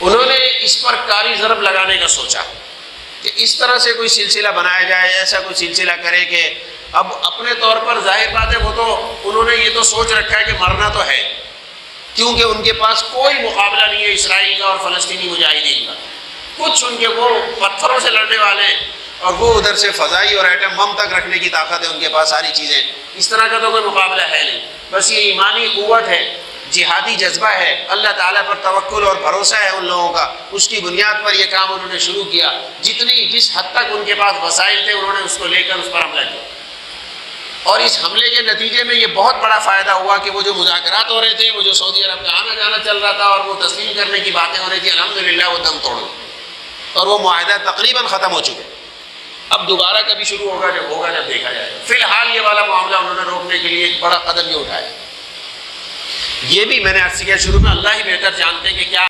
उन्होंने इस पर कारी ज़रब लगाने का सोचा कि इस तरह से कोई सिलसिला बनाया जाए, ऐसा कोई सिलसिला करे कि अब अपने तौर पर जाहिर बात है वो तो उन्होंने ये तो सोच रखा है कि मरना तो है, क्योंकि उनके पास कोई मुकाबला नहीं है इसराइल का और फ़लस्तीनी मुजाहिदीन का। कुछ उनके वो पत्थरों से लड़ने वाले और वो उधर से फ़ज़ाई और एटम बम तक रखने की ताकत है उनके पास, सारी चीज़ें, इस तरह का तो कोई मुकाबला है नहीं। बस ये ईमानी क़ुव्वत है, जिहादी जज्बा है, अल्लाह ताला पर तवक्कुल और भरोसा है उन लोगों का, उसकी बुनियाद पर यह काम उन्होंने शुरू किया। जिस हद तक उनके पास वसाइल थे उन्होंने उसको लेकर उस पर हमला किया, और इस हमले के नतीजे में ये बहुत बड़ा फ़ायदा हुआ कि वो जो मुज़ाकरात हो रहे थे, वो जो सऊदी अरब का आना जाना चल रहा था और वो तस्लीम करने की बातें हो रही थी, अल्हम्दुलिल्लाह वो दम तोड़ गए और वो मुआहदा तकरीबन ख़त्म हो चुके। अब दोबारा कभी शुरू होगा, जब देखा जाएगा। फ़िलहाल ये वाला मामला उन्होंने रोकने के लिए एक बड़ा कदम भी उठाया। ये भी मैंने अर्ज़ किया शुरू में, अल्लाह ही बेहतर जानते हैं कि क्या